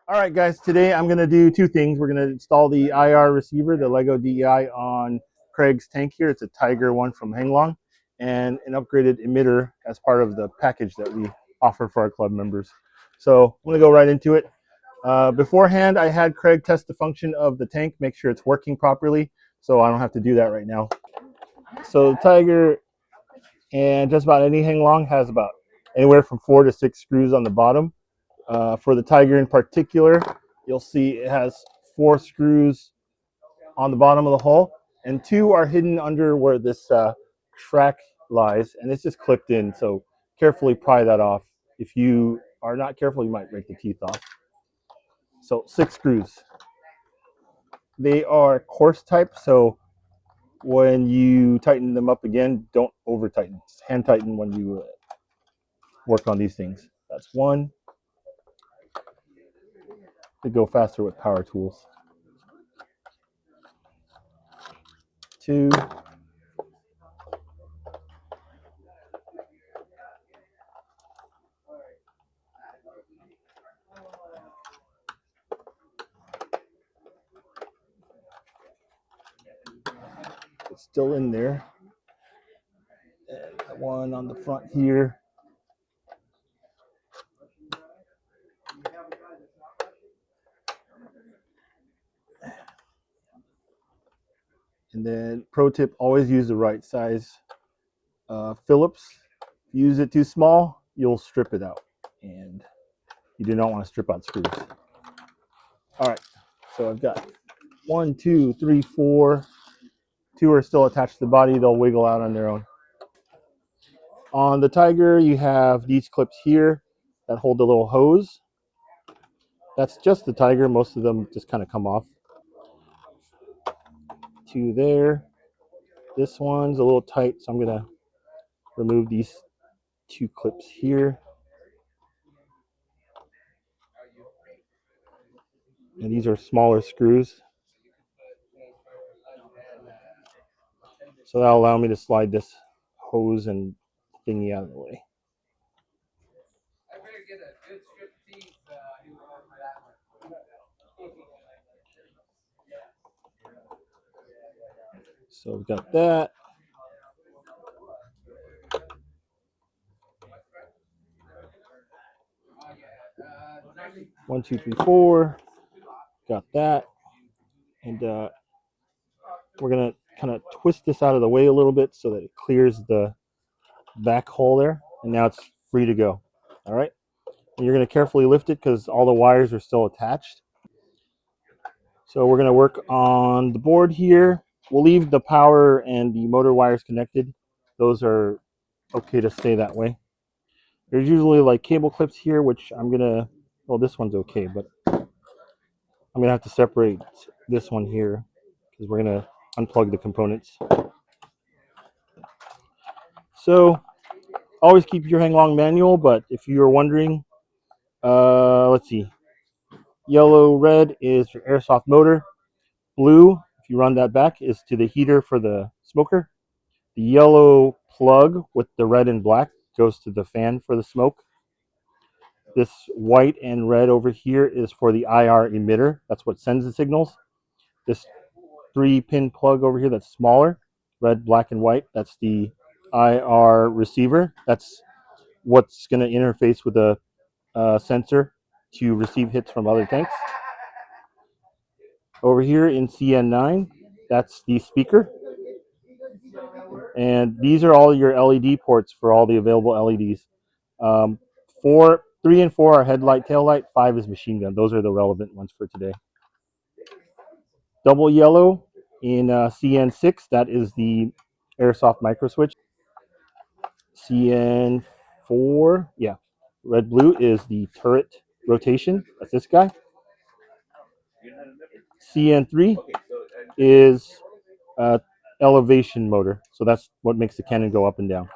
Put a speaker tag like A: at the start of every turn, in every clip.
A: All right, guys, today I'm going to do two things. We're going to install the IR receiver, the LegoDEI, on Craig's tank here. It's a Tiger one from Heng Long, and an upgraded emitter as part of the package that we offer for our club members. So I'm going to go right into it. Beforehand, I had Craig test the function of the tank, make sure it's working properly, so I don't have to do that right now. So the Tiger and just about any Heng Long has about anywhere from 4 to 6 screws on the bottom. For the Tiger in particular, you'll see it has 4 screws on the bottom of the hull, and 2 are hidden under where this track lies, and it's just clipped in, so carefully pry that off. If you are not careful, you might break the teeth off. So 6 screws. They are coarse type, so when you tighten them up again, don't over tighten. Just hand tighten when you work on these things. That's 1. To go faster with power tools. 2. It's still in there. And 1 on the front here. And then pro tip, always use the right size Phillips. If you use it too small, you'll strip it out, and you do not want to strip out screws. All right, so I've got 1, 2, 3, 4. 2 are still attached to the body. They'll wiggle out on their own. On the Tiger, you have these clips here that hold the little hose. That's just the Tiger. Most of them just kind of come off. 2 there. This one's a little tight, so I'm going to remove these 2 clips here. And these are smaller screws. So that'll allow me to slide this hose and thingy out of the way. So we've got that. One, two, three, 4. Got that. And we're going to kind of twist this out of the way a little bit so that it clears the back hole there. And now it's free to go. All right. And you're going to carefully lift it because all the wires are still attached. So we're going to work on the board here. We'll leave the power and the motor wires connected. Those are okay to stay that way. There's usually like cable clips here, which I'm going to, well, this one's okay, but I'm going to have to separate this one here because we're going to unplug the components. So always keep your Heng Long manual, but if you're wondering, let's see. Yellow, red is your airsoft motor. Blue, if you run that back, is to the heater for the smoker. The yellow plug with the red and black goes to the fan for the smoke. This white and red over here is for the IR emitter. That's what sends the signals. This 3-pin plug over here that's smaller, red, black, and white, that's the IR receiver. That's what's going to interface with a sensor to receive hits from other tanks. Over here in CN9, that's the speaker. And these are all your LED ports for all the available LEDs. 3 and 4 are headlight, taillight. 5 is machine gun. Those are the relevant ones for today. Double yellow in CN6, that is the airsoft micro switch. CN4, yeah, red blue is the turret rotation. That's this guy. CN3 is elevation motor. So that's what makes the cannon go up and down.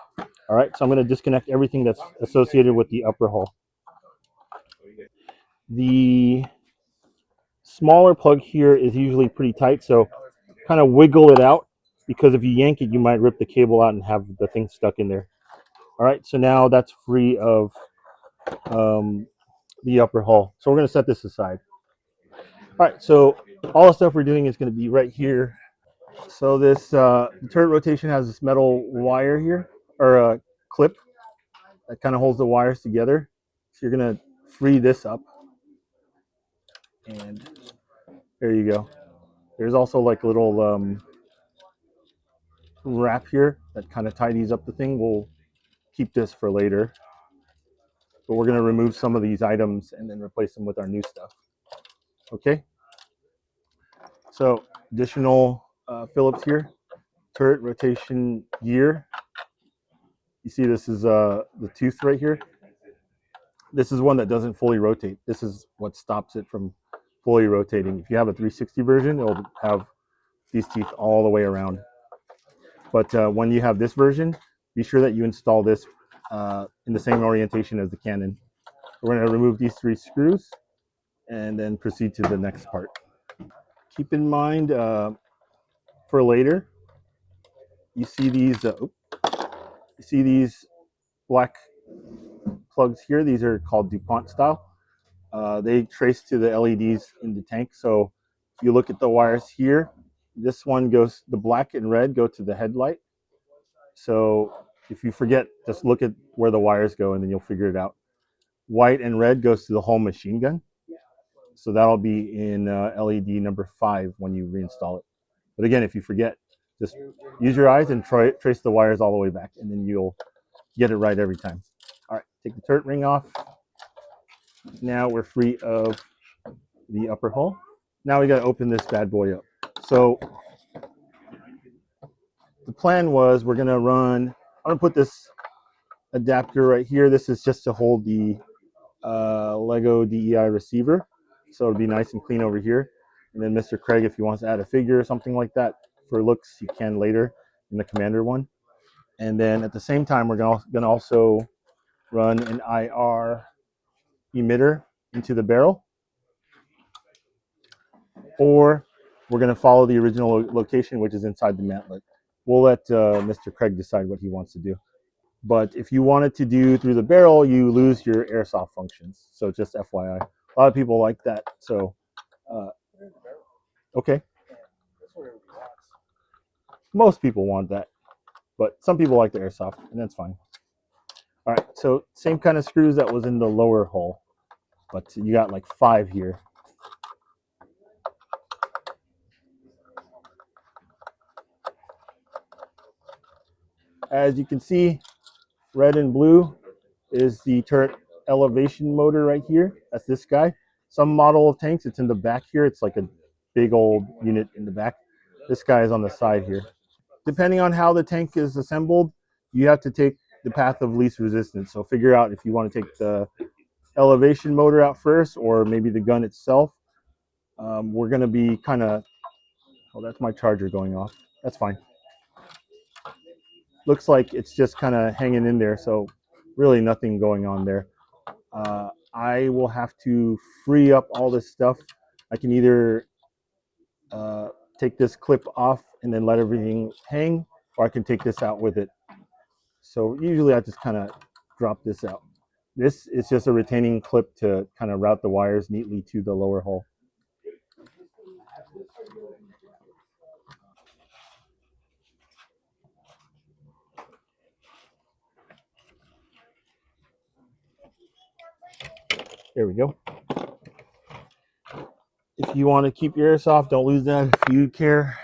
A: All right, so I'm going to disconnect everything that's associated with the upper hull. The smaller plug here is usually pretty tight, so kind of wiggle it out, because if you yank it, you might rip the cable out and have the thing stuck in there. All right, so now that's free of the upper hull. So we're going to set this aside. All right, so all the stuff we're doing is going to be right here. So this the turret rotation has this metal wire here, or a clip that kind of holds the wires together. So you're going to free this up, and there you go. There's also like a little wrap here that kind of tidies up the thing. We'll keep this for later, but we're going to remove some of these items and then replace them with our new stuff. Okay, so additional Phillips here, turret rotation gear. You see this is the tooth right here. This is one that doesn't fully rotate. This is what stops it from fully rotating. If you have a 360 version, it'll have these teeth all the way around. But when you have this version, be sure that you install this in the same orientation as the cannon. We're going to remove these 3 screws and then proceed to the next part. Keep in mind for later, you see these black plugs here. These are called DuPont style. They trace to the LEDs in the tank. So if you look at the wires here, this one goes, the black and red go to the headlight. So if you forget, just look at where the wires go and then you'll figure it out. White and red goes to the whole machine gun. So that'll be in LED number 5 when you reinstall it. But again, if you forget, just use your eyes and trace the wires all the way back, and then you'll get it right every time. All right, take the turret ring off. Now we're free of the upper hull. Now we got to open this bad boy up. So the plan was we're going to run, I'm going to put this adapter right here. This is just to hold the LegoDEI receiver. So it'll be nice and clean over here. And then Mr. Craig, if he wants to add a figure or something like that for looks, you can later in the Commander one. And then at the same time, we're going to also run an IR emitter into the barrel. Or we're going to follow the original location, which is inside the mantlet. We'll let Mr. Craig decide what he wants to do. But if you wanted to do through the barrel, you lose your airsoft functions. So just FYI. A lot of people like that. So, okay. Most people want that. But some people like the airsoft, and that's fine. All right, so same kind of screws that was in the lower hull. But you got like 5 here. As you can see, red and blue is the turret elevation motor right here. That's this guy. Some model of tanks, it's in the back here. It's like a big old unit in the back. This guy is on the side here. Depending on how the tank is assembled, you have to take the path of least resistance. So figure out if you want to take the elevation motor out first, or maybe the gun itself. We're going to be kind of, oh, that's my charger going off. That's fine. Looks like it's just kind of hanging in there, so really nothing going on there. I will have to free up all this stuff. I can either take this clip off and then let everything hang, or I can take this out with it. So usually I just kind of drop this out. This is just a retaining clip to kind of route the wires neatly to the lower hull. There we go. If you want to keep your airsoft, don't lose that if you care.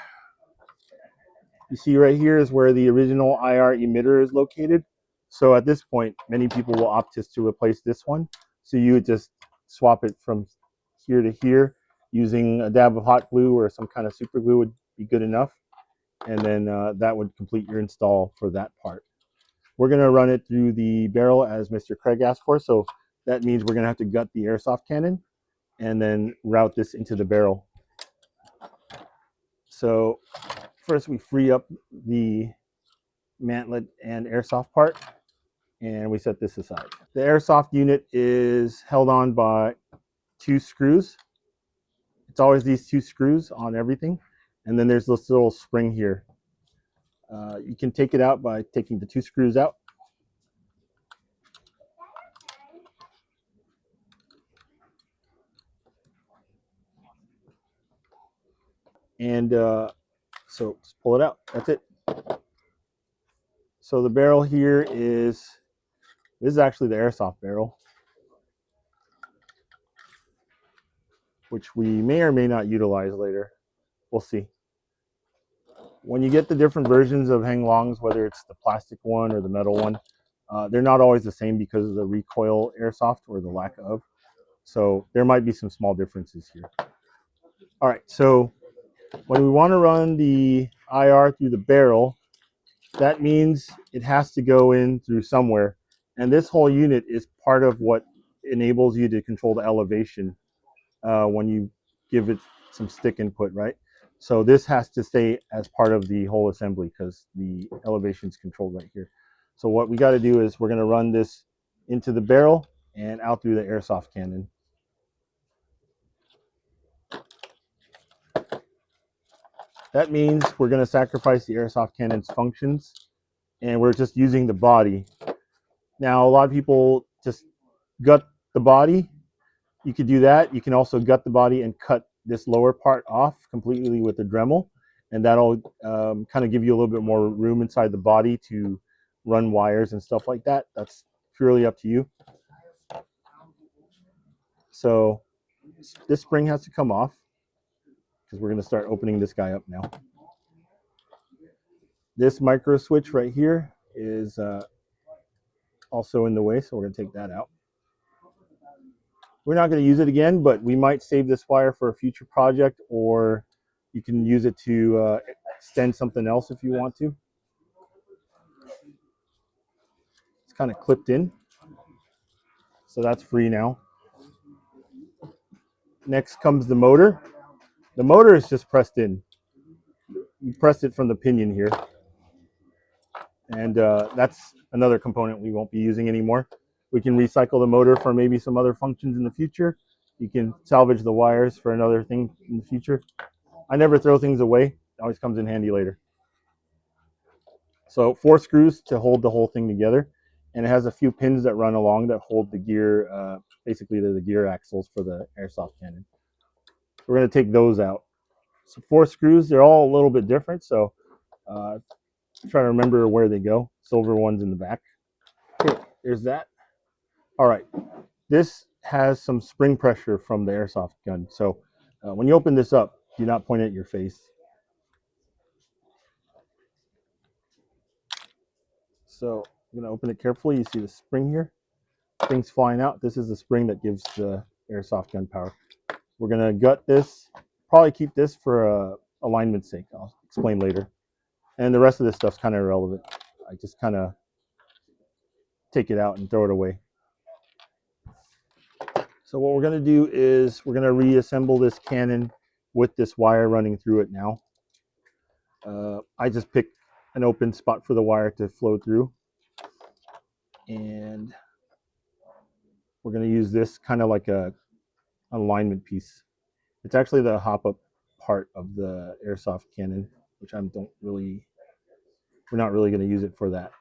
A: You see right here is where the original IR emitter is located. So at this point, many people will opt just to replace this one. So you would just swap it from here to here using a dab of hot glue or some kind of super glue would be good enough. And then that would complete your install for that part. We're going to run it through the barrel as Mr. Craig asked for. So that means we're going to have to gut the airsoft cannon and then route this into the barrel. So first we free up the mantlet and airsoft part, and we set this aside. The airsoft unit is held on by 2 screws. It's always these 2 screws on everything, and then there's this little spring here. You can take it out by taking the 2 screws out. And so just pull it out. That's it. So the barrel here is, this is actually the airsoft barrel, which we may or may not utilize later. We'll see. When you get the different versions of Heng Longs, whether it's the plastic one or the metal one, they're not always the same because of the recoil airsoft or the lack of. So there might be some small differences here. All right, so when we want to run the IR through the barrel, that means it has to go in through somewhere. And this whole unit is part of what enables you to control the elevation when you give it some stick input, right? So this has to stay as part of the whole assembly because the elevation is controlled right here. So what we got to do is we're going to run this into the barrel and out through the airsoft cannon. That means we're going to sacrifice the airsoft cannon's functions and we're just using the body. Now, a lot of people just gut the body. You could do that. You can also gut the body and cut this lower part off completely with a Dremel, and that'll kind of give you a little bit more room inside the body to run wires and stuff like that. That's purely up to you. So this spring has to come off because we're going to start opening this guy up now. This micro switch right here is also in the way, so we're going to take that out. We're not going to use it again, but we might save this wire for a future project, or you can use it to extend something else if you want to. It's kind of clipped in, so that's free now. Next comes the motor. The motor is just pressed in. You press it from the pinion here, and that's another component we won't be using anymore. We can recycle the motor for maybe some other functions in the future. You can salvage the wires for another thing in the future. I never throw things away. It always comes in handy later. So 4 screws to hold the whole thing together, and it has a few pins that run along that hold the gear. Basically, they're the gear axles for the airsoft cannon. We're going to take those out. So 4 screws, they're all a little bit different, so try to remember where they go. Silver one's in the back. Okay, there's that. All right, this has some spring pressure from the airsoft gun. So when you open this up, do not point it at your face. So I'm going to open it carefully. You see the spring here? Things flying out. This is the spring that gives the airsoft gun power. We're going to gut this. Probably keep this for alignment's sake. I'll explain later. And the rest of this stuff's kind of irrelevant. I just kind of take it out and throw it away. So what we're going to do is we're going to reassemble this cannon with this wire running through it now. I just picked an open spot for the wire to flow through. And we're going to use this kind of like an alignment piece. It's actually the hop-up part of the airsoft cannon, which we're not really going to use it for that.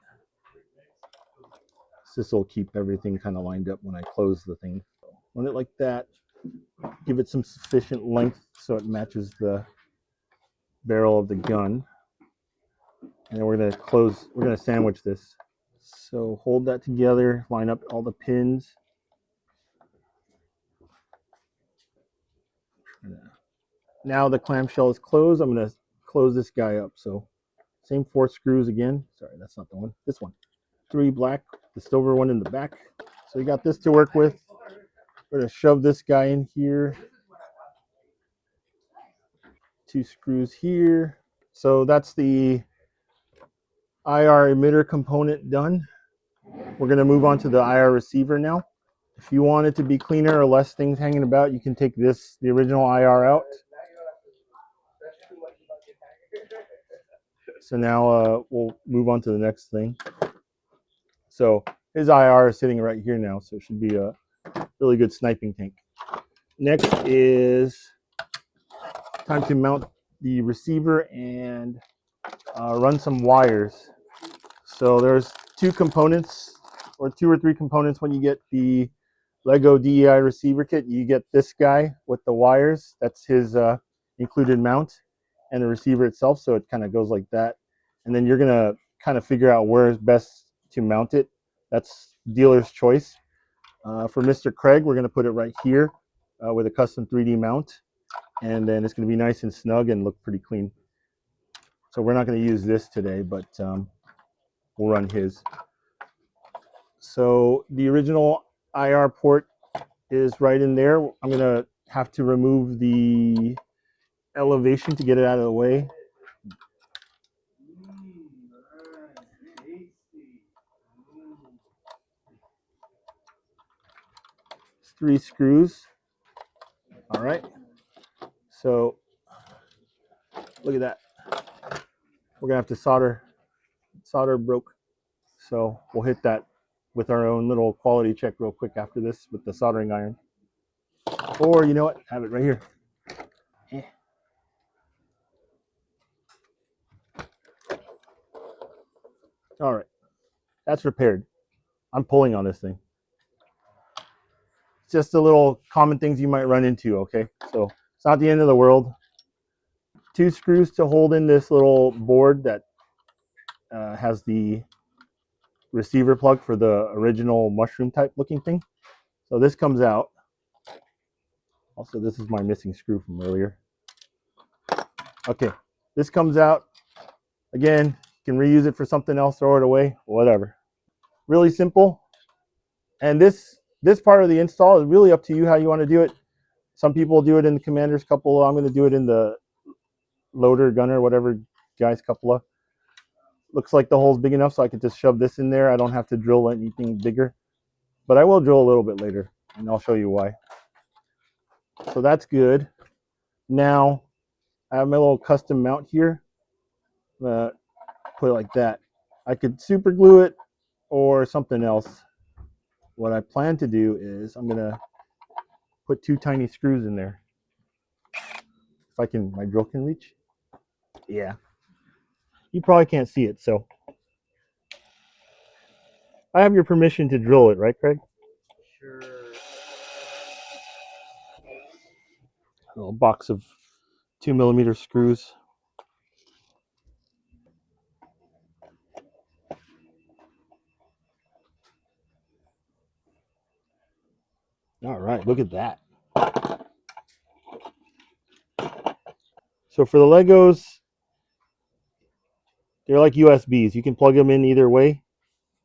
A: This will keep everything kind of lined up when I close the thing. Run it like that. Give it some sufficient length so it matches the barrel of the gun. And then we're going to sandwich this. So hold that together, line up all the pins. Now the clamshell is closed. I'm going to close this guy up. So same 4 screws again. Sorry, that's not the one. This one. 3 black, the silver one in the back. So we got this to work with. We're going to shove this guy in here. 2 screws here. So that's the IR emitter component done. We're going to move on to the IR receiver now. If you want it to be cleaner or less things hanging about, you can take the original IR out. So now we'll move on to the next thing. So his IR is sitting right here now, so it should be a really good sniping tank. Next is time to mount the receiver and run some wires. So there's 2 components, or 2 or 3 components when you get the LegoDEI receiver kit. You get this guy with the wires. That's his included mount. and the receiver itself, so it kind of goes like that. And then you're gonna kind of figure out where is best to mount it. That's dealer's choice. For Mr. Craig, we're gonna put it right here with a custom 3D mount, and then it's gonna be nice and snug and look pretty clean. So we're not gonna use this today, but we'll run his. So the original IR port is right in there. I'm gonna have to remove the elevation to get it out of the way. It's 3 screws. All right. So look at that. We're gonna have to solder broke. So we'll hit that with our own little quality check real quick after this with the soldering iron. Or you know what? Have it right here. All right. That's repaired. I'm pulling on this thing. Just the little common things you might run into, okay? So it's not the end of the world. 2 screws to hold in this little board that has the receiver plug for the original mushroom type looking thing. So this comes out. Also, this is my missing screw from earlier. Okay, this comes out. Again, you can reuse it for something else, throw it away, whatever. Really simple. And this part of the install is really up to you how you want to do it. Some people do it in the commander's cupola. I'm going to do it in the loader, gunner, whatever guy's cupola. Looks like the hole's big enough so I can just shove this in there. I don't have to drill anything bigger. But I will drill a little bit later, and I'll show you why. So that's good. Now, I have my little custom mount here. Put it like that. I could super glue it or something else. What I plan to do is I'm going to put 2 tiny screws in there. If I can, my drill can reach. Yeah. You probably can't see it, so. I have your permission to drill it, right, Craig? Sure. A little box of 2mm screws. All right, look at that. So for the Legos, they're like USBs. You can plug them in either way.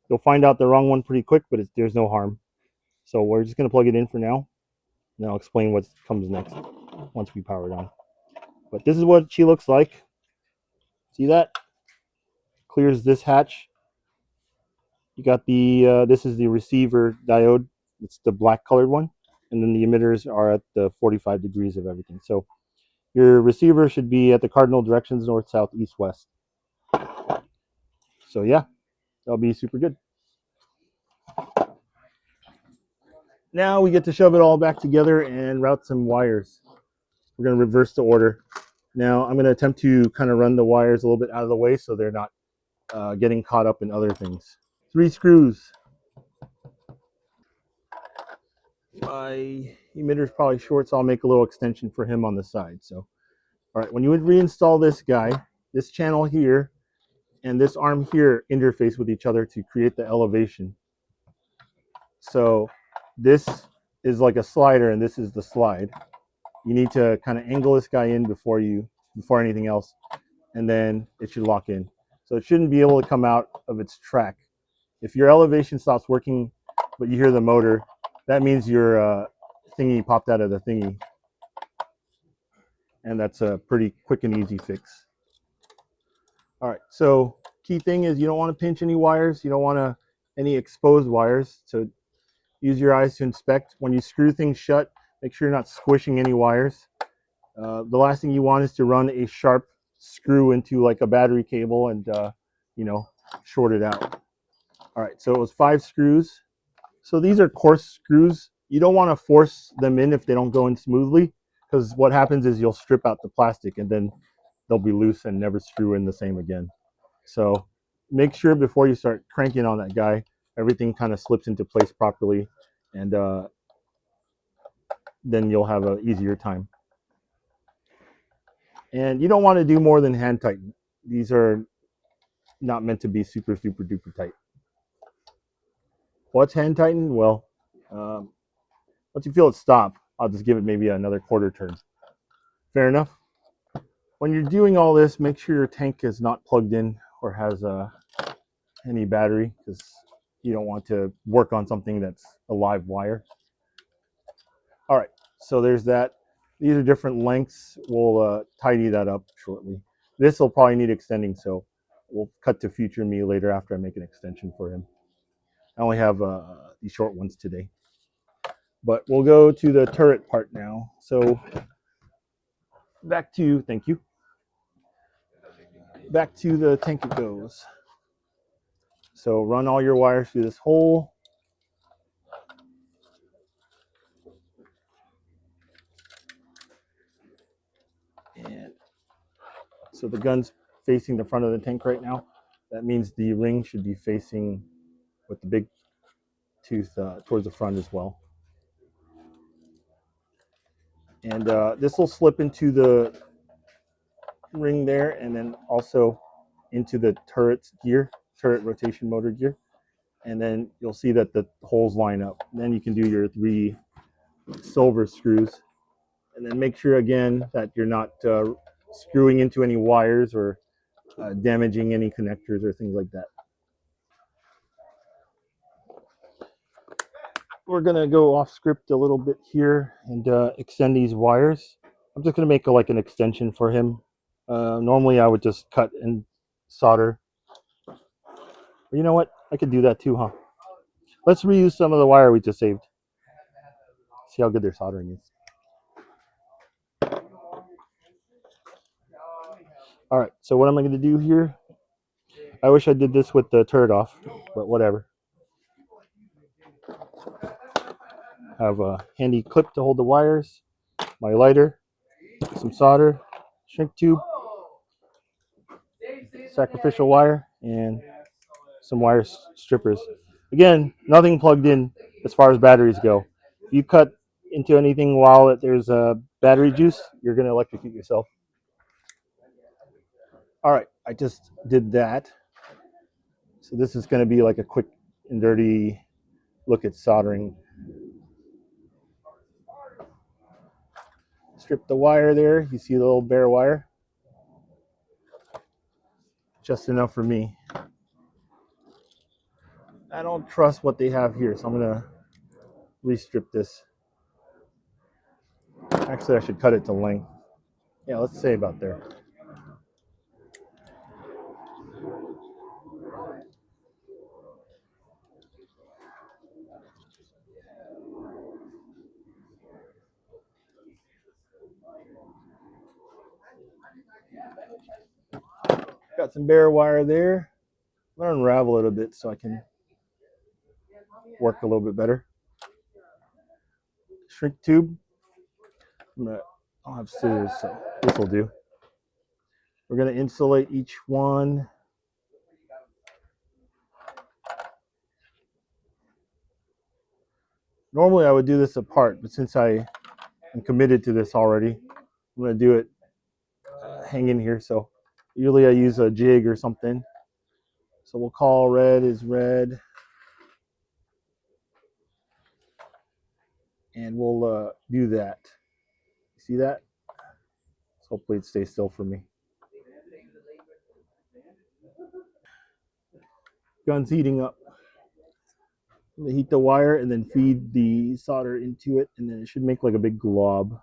A: You'll find out the wrong one pretty quick, but there's no harm. So we're just going to plug it in for now. And I'll explain what comes next once we power it on. But this is what she looks like. See that? Clears this hatch. You got the, this is the receiver diode. It's the black colored one. And then the emitters are at the 45 degrees of everything. So your receiver should be at the cardinal directions, north, south, east, west. So yeah, that'll be super good. Now we get to shove it all back together and route some wires. We're going to reverse the order. Now I'm going to attempt to kind of run the wires a little bit out of the way so they're not getting caught up in other things. 3 screws. My emitter's probably short, so I'll make a little extension for him on the side. So, all right, when you would reinstall this guy, this channel here and this arm here interface with each other to create the elevation. So this is like a slider and this is the slide. You need to kind of angle this guy in before anything else, and then it should lock in. So it shouldn't be able to come out of its track. If your elevation stops working, but you hear the motor, that means your thingy popped out of the thingy. And that's a pretty quick and easy fix. All right, so key thing is you don't want to pinch any wires. You don't want any exposed wires. So use your eyes to inspect. When you screw things shut, make sure you're not squishing any wires. The last thing you want is to run a sharp screw into like a battery cable and short it out. All right, so it was 5 screws. So these are coarse screws. You don't want to force them in if they don't go in smoothly, because what happens is you'll strip out the plastic and then they'll be loose and never screw in the same again. So make sure before you start cranking on that guy, everything kind of slips into place properly, and then you'll have an easier time. And you don't want to do more than hand tighten. These are not meant to be super, super duper tight. What's hand tighten? Well, um, once you feel it stop, I'll just give it maybe another quarter turn. Fair enough. When you're doing all this, make sure your tank is not plugged in or has any battery, because you don't want to work on something that's a live wire. All right, so there's that. These are different lengths. We'll tidy that up shortly. This will probably need extending, so we'll cut to future me later after I make an extension for him. I only have these short ones today. But we'll go to the turret part now. So back to, thank you. Back to the tank it goes. So run all your wires through this hole. And so the gun's facing the front of the tank right now. That means the ring should be facing with the big tooth towards the front as well. And this will slip into the ring there, and then also into the turret rotation motor gear. And then you'll see that the holes line up. And then you can do your 3 silver screws. And then make sure again that you're not screwing into any wires or damaging any connectors or things like that. We're gonna go off script a little bit here and extend these wires. I'm just gonna make like an extension for him. Normally I would just cut and solder. But you know what? I could do that too, huh? Let's reuse some of the wire we just saved. See how good their soldering is. All right, so what am I gonna do here? I wish I did this with the turret off, but whatever. Have a handy clip to hold the wires, my lighter, some solder, shrink tube, sacrificial wire, and some wire strippers. Again, nothing plugged in as far as batteries go. If you cut into anything while there's a battery juice, you're going to electrocute yourself. All right, I just did that. So this is going to be like a quick and dirty look at soldering. Strip the wire there. You see the little bare wire? Just enough for me. I don't trust what they have here, so I'm going to restrip this. Actually, I should cut it to length. Yeah, let's say about there. Got some bare wire there. I'm going to unravel it a bit so I can work a little bit better. Shrink tube. I'll have scissors, so this will do. We're going to insulate each one. Normally I would do this apart, but since I am committed to this already, I'm going to do it hanging here. So usually I use a jig or something. So we'll call red is red. And we'll do that. See that? So hopefully it stays still for me. Gun's heating up. I'm gonna heat the wire and then feed the solder into it, and then it should make like a big glob.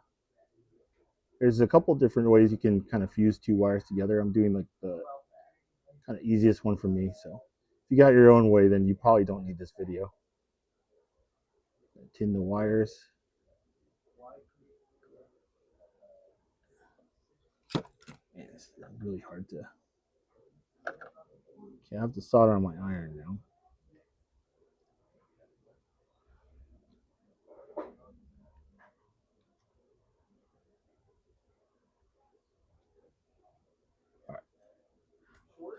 A: There's a couple different ways you can kind of fuse 2 wires together. I'm doing like the kind of easiest one for me. So if you got your own way, then you probably don't need this video. Tin the wires. Man, it's really hard to. Okay, I have to solder on my iron now. All right,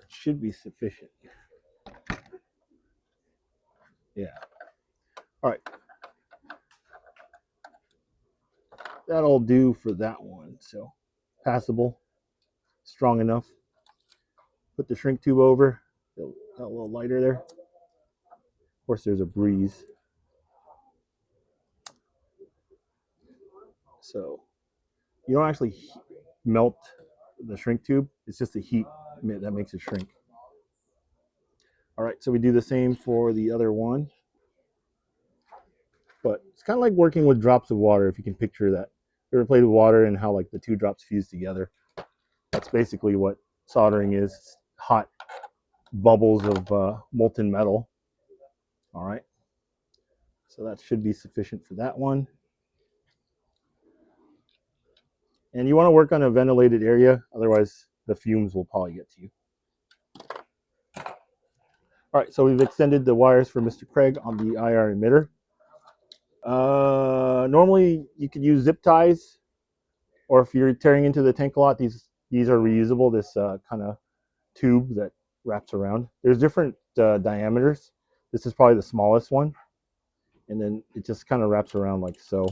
A: it should be sufficient. Yeah. All right. That'll do for that one. So passable. strong enough. Put the shrink tube over, got a little lighter there. Of course, there's a breeze. So you don't actually melt the shrink tube. It's just the heat that makes it shrink. All right, so we do the same for the other one. But it's kind of like working with drops of water, if you can picture that. You ever played with water and how like the two drops fuse together? That's basically what soldering is. It's hot bubbles of molten metal. All right, so that should be sufficient for that one. And you want to work on a ventilated area, otherwise the fumes will probably get to you. All right, so we've extended the wires for Mr. Craig on the IR emitter. Normally you could use zip ties, or if you're tearing into the tank a lot, these are reusable. This kind of tube that wraps around. There's different diameters. This is probably the smallest one, and then it just kind of wraps around like so.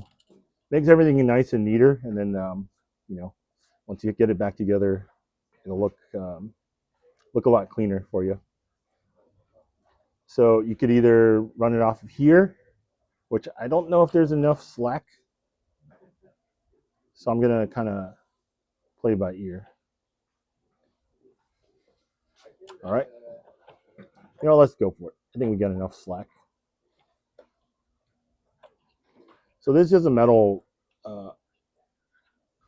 A: Makes everything nice and neater, and then you know, once you get it back together, it'll look a lot cleaner for you. So you could either run it off of here, which I don't know if there's enough slack, so I'm gonna kind of play by ear. All right, let's go for it. I think we got enough slack. So this is just a metal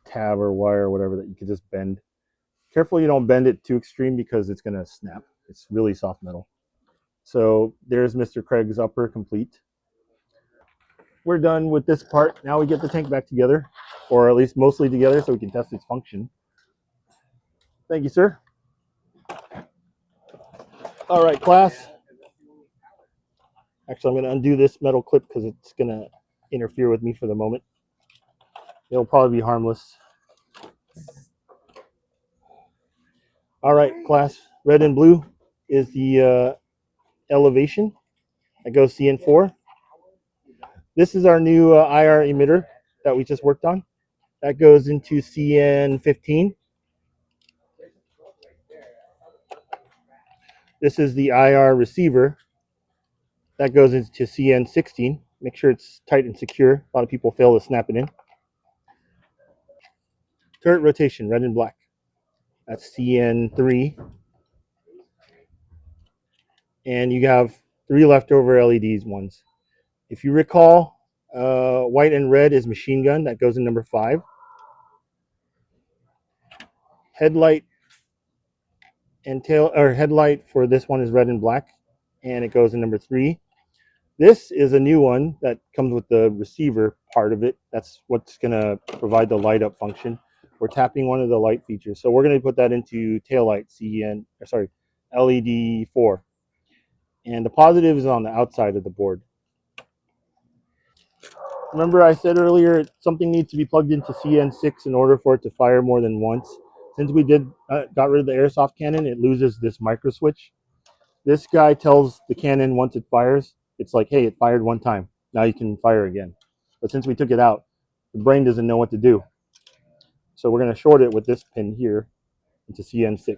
A: tab or wire or whatever that you can just bend. Careful you don't bend it too extreme because it's gonna snap. It's really soft metal. So there's Mr. Craig's upper complete. We're done with this part. Now we get the tank back together, or at least mostly together, so we can test its function. Thank you, sir. All right, class. Actually, I'm going to undo this metal clip because it's going to interfere with me for the moment. It'll probably be harmless. All right, class. Red and blue is the elevation that goes CN4. This is our new IR emitter that we just worked on. That goes into CN15. This is the IR receiver. That goes into CN16. Make sure it's tight and secure. A lot of people fail to snap it in. Turret rotation, red and black. That's CN3. And you have 3 leftover LEDs ones. If you recall, white and red is machine gun. That goes in number 5. Headlight and tail, or headlight for this one is red and black, and it goes in number 3. This is a new one that comes with the receiver part of it. That's what's going to provide the light up function. We're tapping one of the light features, so we're going to put that into taillight LED 4, and the positive is on the outside of the board. Remember I said earlier something needs to be plugged into CN6 in order for it to fire more than once. Since we got rid of the airsoft cannon, it loses this micro switch. This guy tells the cannon once it fires, it's like, hey, it fired one time. Now you can fire again. But since we took it out, the brain doesn't know what to do. So we're going to short it with this pin here into CN6.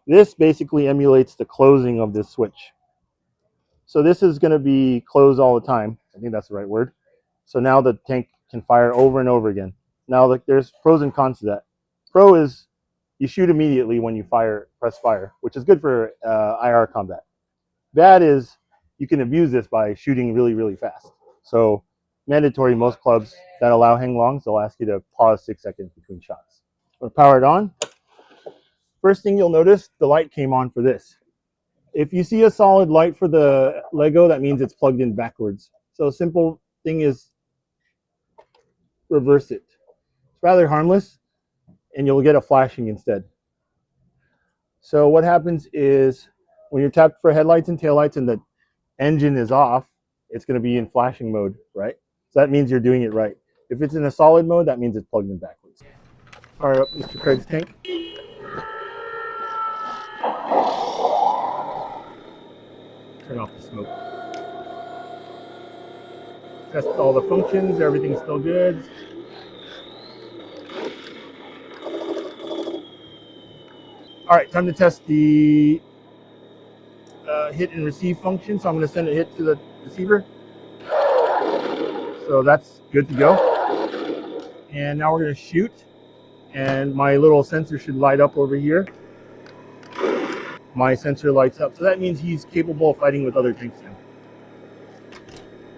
A: This basically emulates the closing of this switch. So this is going to be closed all the time. I think that's the right word. So now the tank can fire over and over again. Now there's pros and cons to that. Pro is you shoot immediately when you press fire, which is good for IR combat. Bad is you can abuse this by shooting really, really fast. So mandatory, most clubs that allow Heng Longs, they'll ask you to pause 6 seconds between shots. I'm gonna power it on. First thing you'll notice, the light came on for this. If you see a solid light for the Lego, that means it's plugged in backwards. So a simple thing is reverse it. It's rather harmless, and you'll get a flashing instead. So what happens is when you're tapped for headlights and taillights and the engine is off, it's going to be in flashing mode, right? So that means you're doing it right. If it's in a solid mode, that means it's plugged in backwards. Fire up Mr. Craig's tank. Turn off the smoke. Test all the functions, everything's still good. All right, time to test the hit and receive function. So I'm going to send a hit to the receiver. So that's good to go. And now we're going to shoot. And my little sensor should light up over here. My sensor lights up. So that means he's capable of fighting with other tanks now.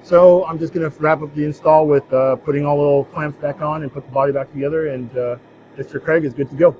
A: So I'm just going to wrap up the install with putting all the little clamps back on and put the body back together. And Mr. Craig is good to go.